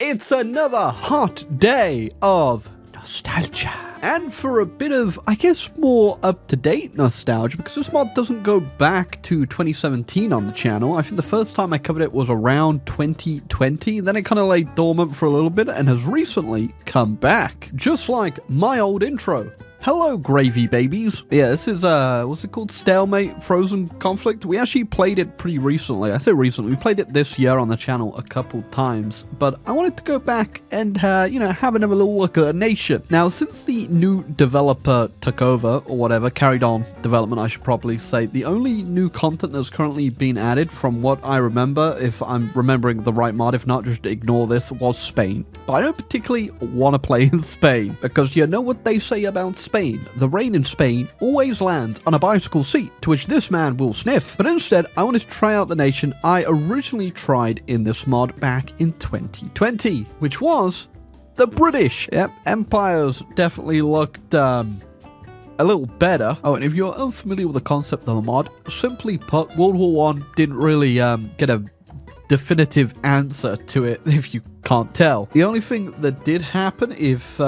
It's another hot day of nostalgia. And for a bit of, I guess, more up-to-date nostalgia, because this mod doesn't go back to 2017 on the channel. I think the first time I covered it was around 2020. Then it kind of lay dormant for a little bit and has recently come back. Just like my old intro. Hello, gravy babies. Yeah, this is, what's it called? Stalemate Frozen Conflict. We actually played it pretty recently. I say recently. We played it this year on the channel a couple times. But I wanted to go back and, you know, have another little look at a nation. Now, since the new developer took over, or whatever, carried on development, I should probably say, the only new content that's currently been added, from what I remember, if I'm remembering the right mod, if not, just ignore this, was Spain. But I don't particularly want to play in Spain, because you know what they say about Spain. The rain in Spain always lands on a bicycle seat, to which this man will sniff. But instead, I wanted to try out the nation I originally tried in this mod back in 2020, which was the British. Yep, empires definitely looked, a little better. Oh, and if you're unfamiliar with the concept of the mod, simply put, World War I didn't really get a definitive answer to it, if you can't tell. The only thing that did happen, if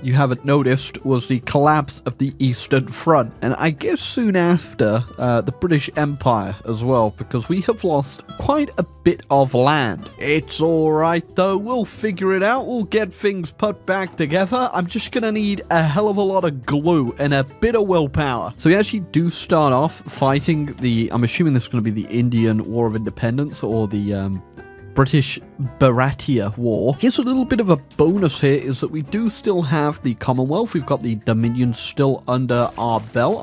you haven't noticed, was the collapse of the Eastern Front, and I guess soon after the British Empire as well, because we have lost quite a bit of land. It's alright though, we'll figure it out, we'll get things put back together. I'm just gonna need a hell of a lot of glue and a bit of willpower. So we actually do start off fighting the, I'm assuming this is going to be the Indian War of Independence, or the British Bharatiya War. Here's a little bit of a bonus here, is that we do still have the Commonwealth. We've got the Dominions still under our belt.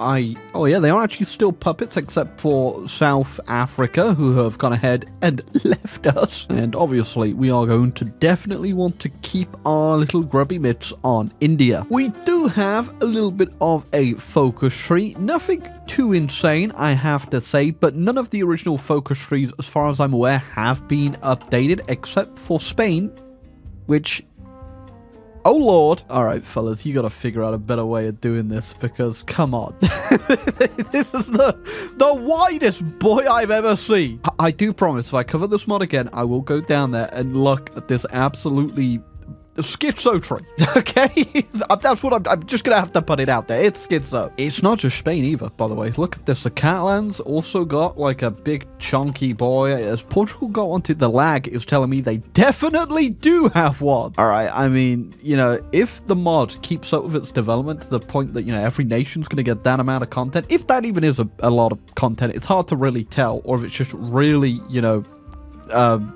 Oh yeah, they are actually still puppets, except for South Africa, who have gone ahead and left us. And obviously, we are going to definitely want to keep our little grubby mitts on India. We do have a little bit of a focus tree. Nothing too insane, I have to say, but none of the original focus trees, as far as I'm aware, have been updated, except for Spain, which, oh lord. Alright fellas, you gotta figure out a better way of doing this, because come on. This is the widest boy I've ever seen. I do promise, if I cover this mod again, I will go down there and look at this absolutely schizo tree, okay? That's what I'm just gonna have to put it out there. It's schizo. It's not just Spain either, by the way. Look at this. The Catalans also got like a big chunky boy. As Portugal got onto the lag, is telling me they definitely do have one. All right, I mean, you know, if the mod keeps up with its development to the point that, you know, every nation's gonna get that amount of content, if that even is a lot of content, it's hard to really tell, or if it's just really, you know,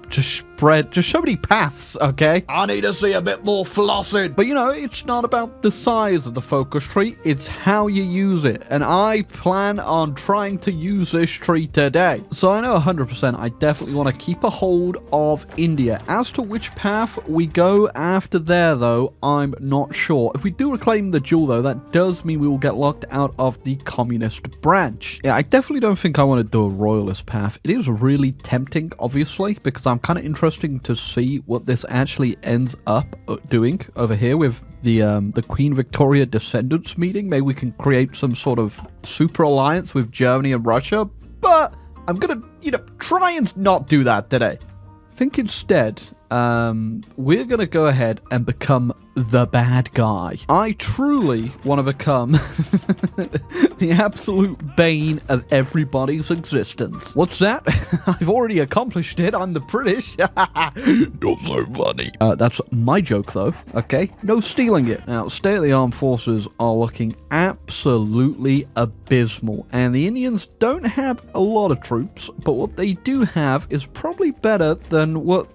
just so many paths, okay? I need to see a bit more flossing. But you know, it's not about the size of the focus tree, it's how you use it. And I plan on trying to use this tree today. So I know 100% I definitely want to keep a hold of India. As to which path we go after there, though, I'm not sure. If we do reclaim the jewel, though, that does mean we will get locked out of the communist branch. Yeah, I definitely don't think I want to do a royalist path. It is really tempting, obviously, because I'm kind of interested to see what this actually ends up doing over here with the Queen Victoria descendants meeting. Maybe we can create some sort of super alliance with Germany and Russia, but I'm gonna, you know, try and not do that today. I think instead, we're gonna go ahead and become the bad guy. I truly want to become the absolute bane of everybody's existence. What's that? I've already accomplished it. I'm the British. Not so funny. That's my joke, though. Okay? No stealing it. Now, state of the armed forces are looking absolutely abysmal. And the Indians don't have a lot of troops, but what they do have is probably better than what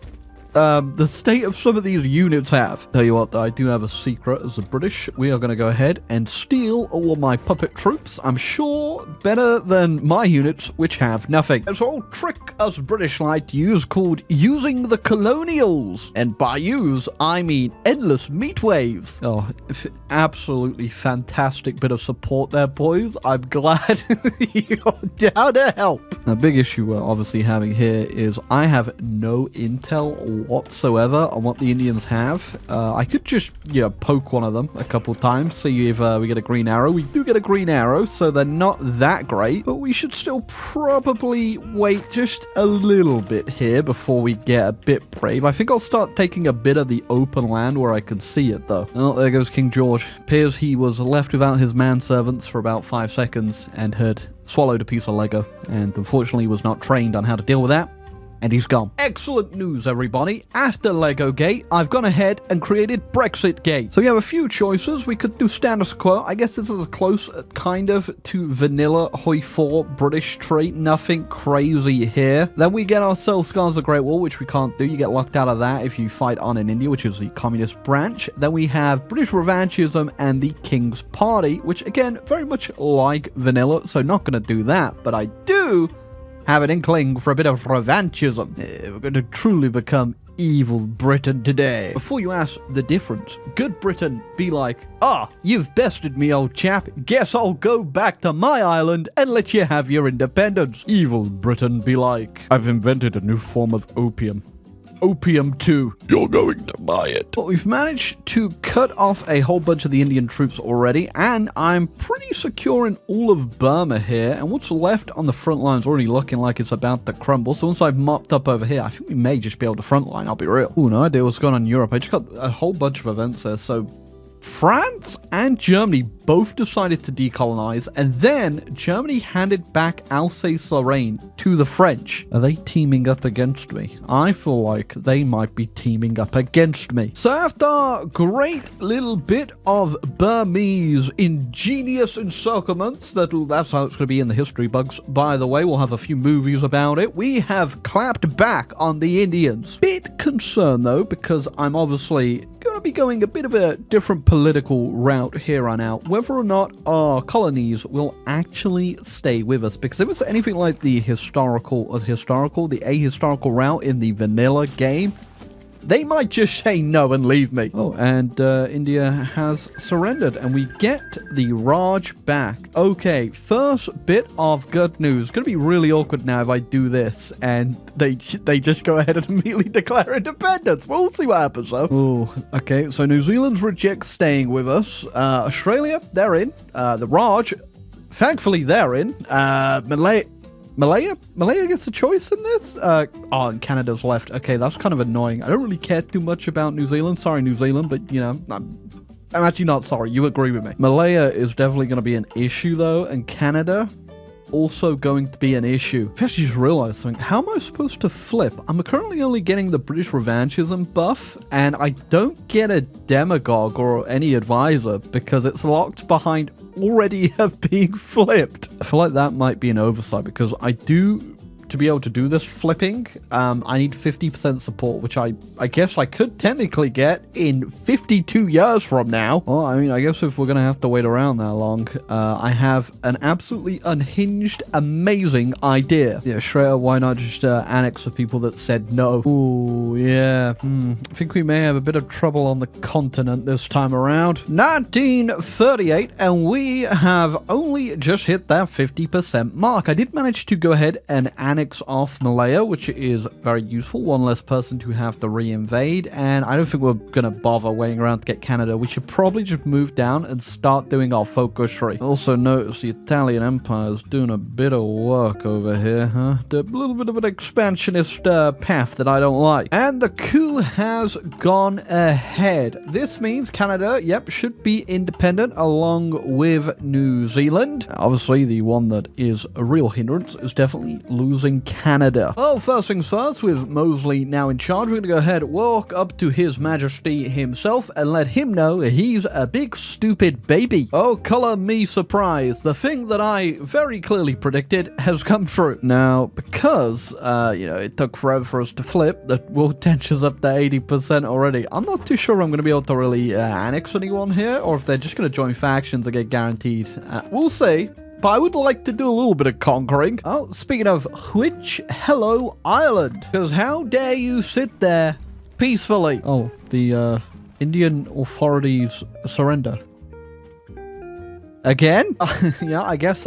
the state of some of these units have. Tell you what, though, I do have a secret as the British. We are going to go ahead and steal all of my puppet troops. I'm sure better than my units, which have nothing. There's an old trick us British like to use called using the Colonials. And by use, I mean endless meat waves. Oh, absolutely fantastic bit of support there, boys. I'm glad you're down to help. The big issue we're obviously having here is I have no intel whatsoever on what the Indians have. I could just, poke one of them a couple times, see if we get a green arrow. We do get a green arrow, so they're not that great, but we should still probably wait just a little bit here before we get a bit brave. I think I'll start taking a bit of the open land where I can see it, though. Oh, there goes King George. Appears he was left without his manservants for about 5 seconds and had swallowed a piece of Lego, and unfortunately was not trained on how to deal with that. And he's gone. Excellent news, everybody. After Lego Gate, I've gone ahead and created Brexit Gate. So we have a few choices. We could do status quo. I guess this is as close, kind of, to vanilla Hoi 4 British trait. Nothing crazy here. Then we get ourselves Scars of the Great War, which we can't do. You get locked out of that if you fight on in India, which is the communist branch. Then we have British Revanchism and the King's Party, which, again, very much like vanilla, so not going to do that. But I do have an inkling for a bit of revanchism. We're going to truly become evil Britain today. Before you ask the difference, good Britain be like, you've bested me, old chap. Guess I'll go back to my island and let you have your independence. Evil Britain be like, I've invented a new form of opium. Opium 2. You're going to buy it. But we've managed to cut off a whole bunch of the Indian troops already, and I'm pretty secure in all of Burma here, and what's left on the front line is already looking like it's about to crumble. So once I've mopped up over here, I think we may just be able to front line, I'll be real. Ooh, no idea what's going on in Europe. I just got a whole bunch of events there, so France and Germany both decided to decolonize, and then Germany handed back Alsace-Lorraine to the French. Are they teaming up against me? I feel like they might be teaming up against me. So after a great little bit of Burmese ingenious encirclements, that's how it's going to be in the history bugs, by the way, we'll have a few movies about it, we have clapped back on the Indians. Bit concerned though, because I'm obviously going to be going a bit of a different political route here on out, whether or not our colonies will actually stay with us, because if it's anything like the ahistorical route in the vanilla game, they might just say no and leave me. Oh, and India has surrendered, and we get the Raj back. Okay, first bit of good news. It's going to be really awkward now if I do this, and they just go ahead and immediately declare independence. We'll see what happens, though. Oh, okay, so New Zealand rejects staying with us. Australia, they're in. The Raj, thankfully, they're in. Malaya gets a choice in this? And Canada's left. Okay, that's kind of annoying. I don't really care too much about New Zealand. Sorry, New Zealand, but, I'm actually not sorry. You agree with me. Malaya is definitely going to be an issue, though, and Canada also going to be an issue. I actually just realized something. How am I supposed to flip? I'm currently only getting the British revanchism buff, and I don't get a demagogue or any advisor because it's locked behind already have being flipped. I feel like that might be an oversight because to be able to do this flipping, I need 50% support, which I guess I could technically get in 52 years from now. Well, I mean, I guess if we're going to have to wait around that long, I have an absolutely unhinged, amazing idea. Yeah, Shreya, why not just annex the people that said no? Ooh, yeah. I think we may have a bit of trouble on the continent this time around. 1938, and we have only just hit that 50% mark. I did manage to go ahead and annex off Malaya, which is very useful. One less person to have to re-invade, and I don't think we're gonna bother waiting around to get Canada. We should probably just move down and start doing our focus tree. Also notice the Italian Empire is doing a bit of work over here, huh? A little bit of an expansionist path that I don't like. And the coup has gone ahead. This means Canada, should be independent along with New Zealand. Obviously, the one that is a real hindrance is definitely losing Canada. Well, first things first, with Mosley now in charge, we're going to go ahead, walk up to His Majesty himself and let him know he's a big stupid baby. Oh, color me surprised. The thing that I very clearly predicted has come true. Now, because, it took forever for us to flip, the world tension's up to 80% already. I'm not too sure I'm going to be able to really annex anyone here, or if they're just going to join factions and get guaranteed. We'll see. But I would like to do a little bit of conquering. Oh, speaking of which, hello, Ireland. Because how dare you sit there peacefully? Oh, the Indian authorities surrender. Again? Yeah, I guess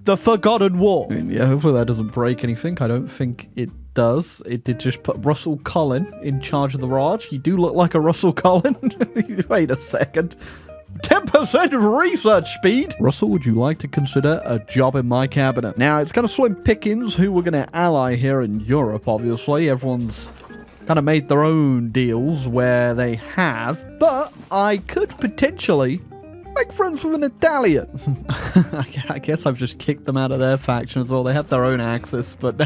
the Forgotten War. I mean, yeah, hopefully that doesn't break anything. I don't think it does. It did just put Russell Cullen in charge of the Raj. You do look like a Russell Cullen. Wait a second. 10% of research speed! Russell, would you like to consider a job in my cabinet? Now, it's kind of slim pickings who we're going to ally here in Europe, obviously. Everyone's kind of made their own deals where they have, but I could potentially make friends with an Italian. I guess I've just kicked them out of their faction as well. They have their own axis, but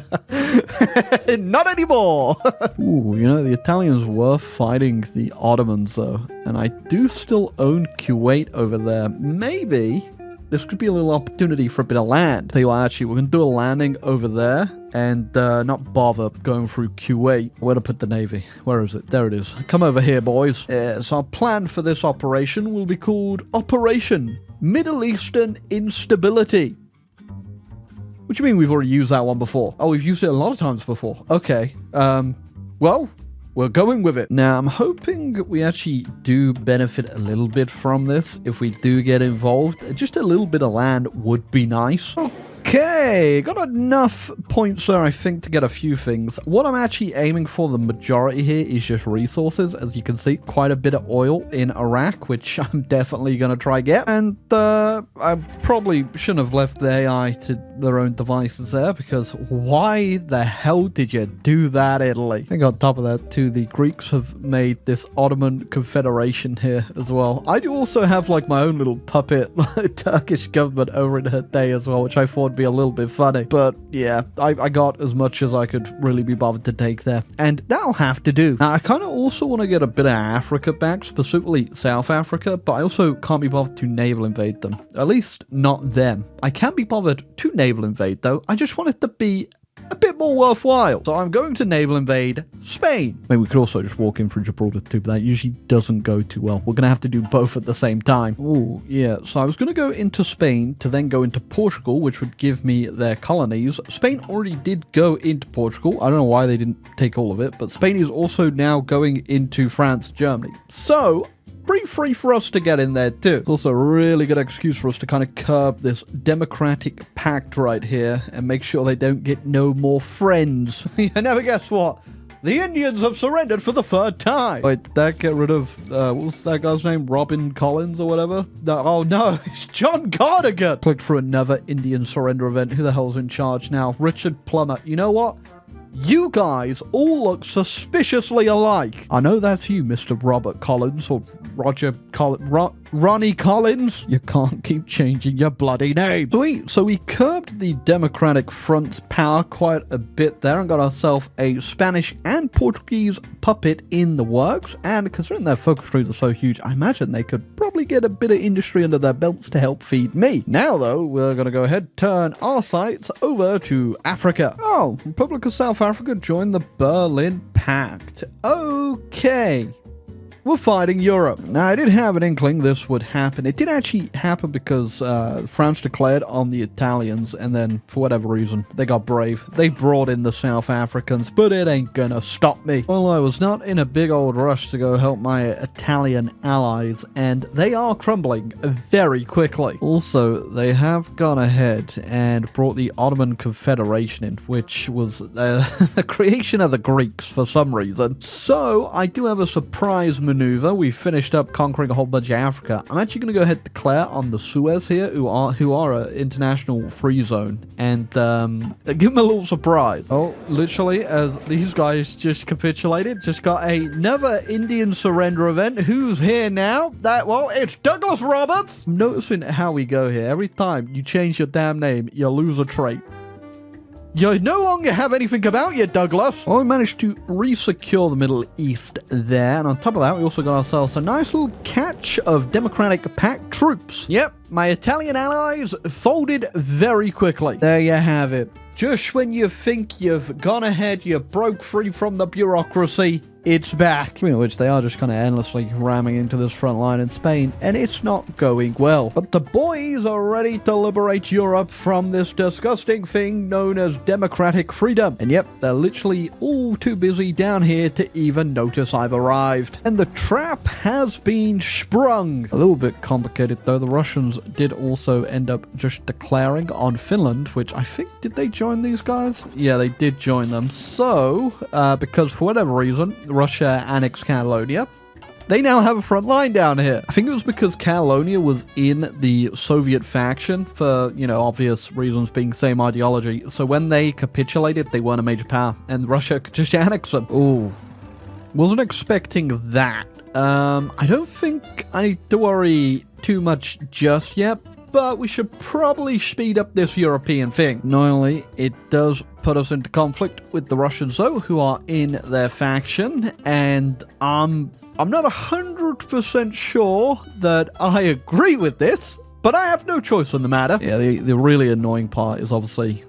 not anymore. Ooh, you know, the Italians were fighting the Ottomans, though, and I do still own Kuwait over there. Maybe this could be a little opportunity for a bit of land. Tell you what, actually, we're going to do a landing over there and not bother going through Kuwait. Where to put the navy? Where is it? There it is. Come over here, boys. So our plan for this operation will be called Operation Middle Eastern Instability. What do you mean we've already used that one before? Oh, we've used it a lot of times before. Okay. Well, we're going with it. Now, I'm hoping we actually do benefit a little bit from this if we do get involved. Just a little bit of land would be nice. Okay, got enough points there, I think, to get a few things. What I'm actually aiming for, the majority here, is just resources. As you can see, quite a bit of oil in Iraq, which I'm definitely going to try get. And I probably shouldn't have left the AI to their own devices there, because why the hell did you do that, Italy? I think on top of that, too, the Greeks have made this Ottoman Confederation here as well. I do also have, like, my own little puppet Turkish government over in her day as well, which I thought would be a little bit funny, but yeah, I got as much as I could really be bothered to take there, and that'll have to do. Now, I kind of also want to get a bit of Africa back, specifically South Africa, but I also can't be bothered to naval invade them. At least not them. I can be bothered to naval invade, though. I just want it to be a bit more worthwhile. So I'm going to naval invade Spain. Maybe we could also just walk in through Gibraltar too, but that usually doesn't go too well. We're going to have to do both at the same time. Oh, yeah. So I was going to go into Spain to then go into Portugal, which would give me their colonies. Spain already did go into Portugal. I don't know why they didn't take all of it, but Spain is also now going into France, Germany. So pretty free for us to get in there too. It's also a really good excuse for us to kind of curb this democratic pact right here and make sure they don't get no more friends. And never guess what? The Indians have surrendered for the third time. Wait, that get rid of, what was that guy's name? Robin Collins or whatever? No, oh no, it's John Cardigan. Clicked through another Indian surrender event. Who the hell's in charge now? Richard Plummer. You know what? You guys all look suspiciously alike. I know that's you, Mr. Robert Collins, or Roger Collins, Ronnie Collins. You can't keep changing your bloody name. Sweet. So we curbed the Democratic Front's power quite a bit there and got ourselves a Spanish and Portuguese puppet in the works. And considering their focus groups are so huge, I imagine they could probably get a bit of industry under their belts to help feed me. Now, though, we're going to go ahead and turn our sights over to Africa. Oh, Republic of South Africa joined the Berlin Pact. Okay. We're fighting Europe. Now, I did have an inkling this would happen. It did actually happen because France declared on the Italians, and then, for whatever reason, they got brave. They brought in the South Africans, but it ain't gonna stop me. Well, I was not in a big old rush to go help my Italian allies, and they are crumbling very quickly. Also, they have gone ahead and brought the Ottoman Confederation in, which was the creation of the Greeks for some reason. So, I do have a surprise maneuver. We finished up conquering a whole bunch of Africa. I'm actually going to go ahead and declare on the Suez here, who are an international free zone, and give them a little surprise. Oh, literally, as these guys just capitulated, just got another Indian surrender event. Who's here now? Well, it's Douglas Roberts. I'm noticing how we go here. Every time you change your damn name, you lose a trait. You no longer have anything about you, Douglas. Well, we managed to re-secure the Middle East there. And on top of that, we also got ourselves a nice little catch of Democratic Pact troops. Yep, my Italian allies folded very quickly. There you have it. Just when you think you've gone ahead, you broke free from the bureaucracy, it's back. Speaking of which, they are just kind of endlessly ramming into this front line in Spain, and it's not going well. But the boys are ready to liberate Europe from this disgusting thing known as democratic freedom. And yep, they're literally all too busy down here to even notice I've arrived. And the trap has been sprung. A little bit complicated though. The Russians did also end up just declaring on Finland, which I think, did they join join these guys? Yeah, they did join them. So, because for whatever reason, Russia annexed Catalonia, they now have a front line down here. I think it was because Catalonia was in the Soviet faction for, you know, obvious reasons being same ideology. So when they capitulated, they weren't a major power, and Russia could just annex them. Ooh. Wasn't expecting that. I don't think I need to worry too much just yet, but we should probably speed up this European thing. Not only it does put us into conflict with the Russians, though, who are in their faction, and I'm not 100% sure that I agree with this, but I have no choice on the matter. Yeah, the really annoying part is obviously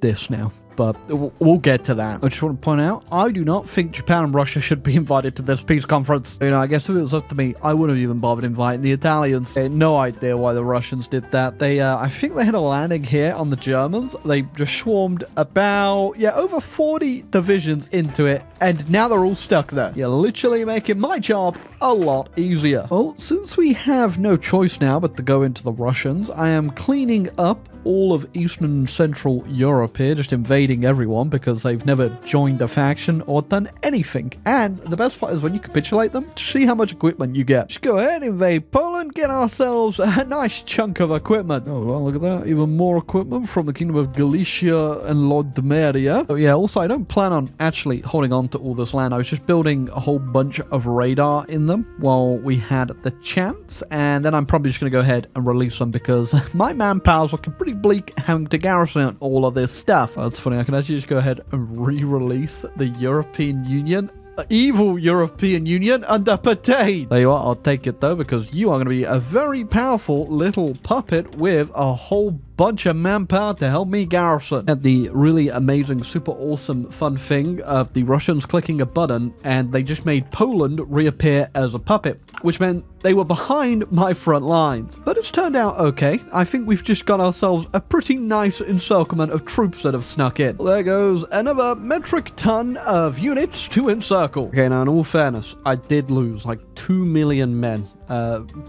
this now. But we'll get to that. I just want to point out, I do not think Japan and Russia should be invited to this peace conference. You know, I guess if it was up to me, I wouldn't have even bothered inviting the Italians. They had no idea why the Russians did that. They, I think they had a landing here on the Germans. They just swarmed about, over 40 divisions into it, and now they're all stuck there. You're literally making my job a lot easier. Well, since we have no choice now but to go into the Russians, I am cleaning up all of Eastern and Central Europe here, just invading everyone because they've never joined a faction or done anything. And the best part is when you capitulate them, see how much equipment you get. Just go ahead, invade Poland, get ourselves a nice chunk of equipment. Oh, well, look at that. Even more equipment from the Kingdom of Galicia and Lodmeria. Oh, yeah, also, I don't plan on actually holding on to all this land. I was just building a whole bunch of radar in them while we had the chance. And then I'm probably just going to go ahead and release them because my manpower's looking pretty bleak having to garrison all of this stuff. That's funny. I can actually just go ahead and re-release the European Union. Evil European Union under Patain. There you are. I'll take it though because you are going to be a very powerful little puppet with a whole bunch of manpower to help me garrison. At the really amazing, super awesome, fun thing of the Russians clicking a button and they just made Poland reappear as a puppet, which meant they were behind my front lines. But it's turned out okay. I think we've just got ourselves a pretty nice encirclement of troops that have snuck in. There goes another metric ton of units to encircle. Okay, now in all fairness, I did lose like 2 million men.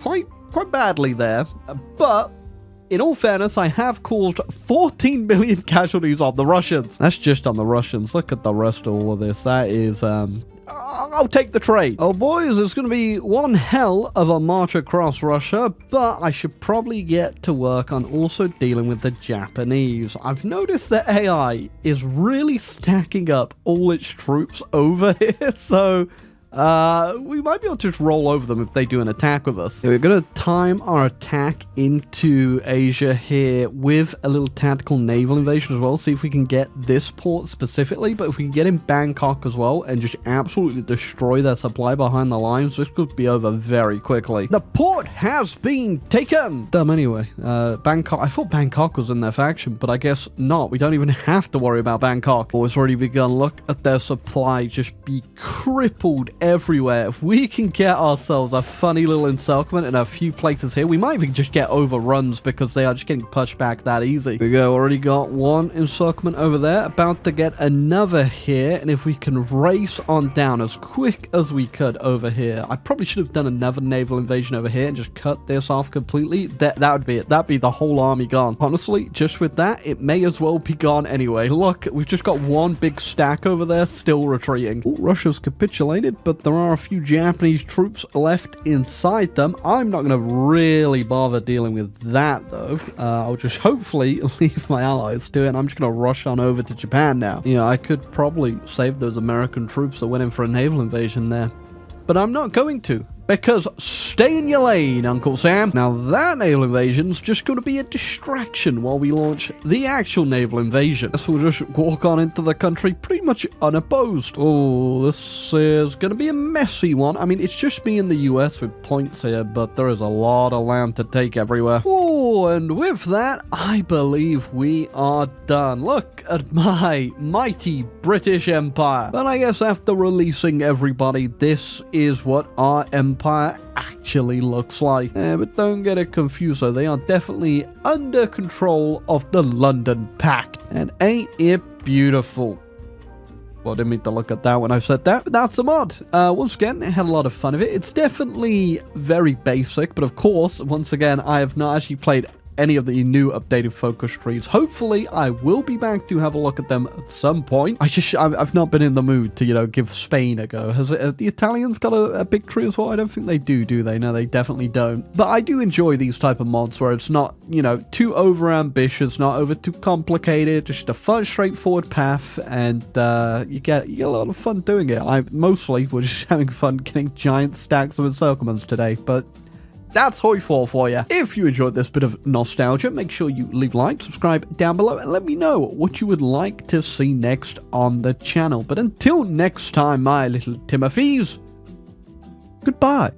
Quite badly there, but in all fairness, I have caused 14 million casualties on the Russians. That's just on the Russians. Look at the rest of all of this. That is, I'll take the trade. Oh, boys, it's going to be one hell of a march across Russia, but I should probably get to work on also dealing with the Japanese. I've noticed that AI is really stacking up all its troops over here, so we might be able to just roll over them if they do an attack with us. So we're going to time our attack into Asia here with a little tactical naval invasion as well. See if we can get this port specifically, but if we can get in Bangkok as well and just absolutely destroy their supply behind the lines, this could be over very quickly. The port has been taken! Dumb anyway. Bangkok, I thought Bangkok was in their faction, but I guess not. We don't even have to worry about Bangkok. Oh, it's already begun. Look at their supply just be crippled everywhere. If we can get ourselves a funny little encirclement in a few places here, we might even just get overruns because they are just getting pushed back that easy. There we go. Already got one encirclement over there. About to get another here. And if we can race on down as quick as we could over here. I probably should have done another naval invasion over here and just cut this off completely. That would be it. That'd be the whole army gone. Honestly, just with that, it may as well be gone anyway. Look, we've just got one big stack over there still retreating. Ooh, Russia's capitulated, but there are a few Japanese troops left inside them. I'm not going to really bother dealing with that, though. I'll just hopefully leave my allies to it, and I'm just going to rush on over to Japan now. You know, I could probably save those American troops that went in for a naval invasion there, but I'm not going to. Because stay in your lane, Uncle Sam. Now that naval invasion's just going to be a distraction while we launch the actual naval invasion. So we'll just walk on into the country pretty much unopposed. Oh, this is going to be a messy one. I mean, it's just me in the US with points here, but there is a lot of land to take everywhere. Oh, and with that, I believe we are done. Look at my mighty British Empire. But I guess after releasing everybody, this is what our empire actually looks like. But don't get it confused, though. They are definitely under control of the London Pact. And ain't it beautiful? Well, I didn't mean to look at that when I said that, but that's the mod. Once again, I had a lot of fun of it. It's definitely very basic, but of course, once again, I have not actually played any of the new updated focus trees. Hopefully, I will be back to have a look at them at some point. I've not been in the mood to, you know, give Spain a go. Have the Italians got a big tree as well? I don't think they do they? No, they definitely don't. But I do enjoy these type of mods where it's not, you know, too over ambitious, not over too complicated, just a fun, straightforward path, and you get a lot of fun doing it. Mostly we're just having fun getting giant stacks of encirclements today, but that's Hoyfall for you. If you enjoyed this bit of nostalgia, make sure you leave a like, subscribe down below, and let me know what you would like to see next on the channel. But until next time, my little Timothys, goodbye.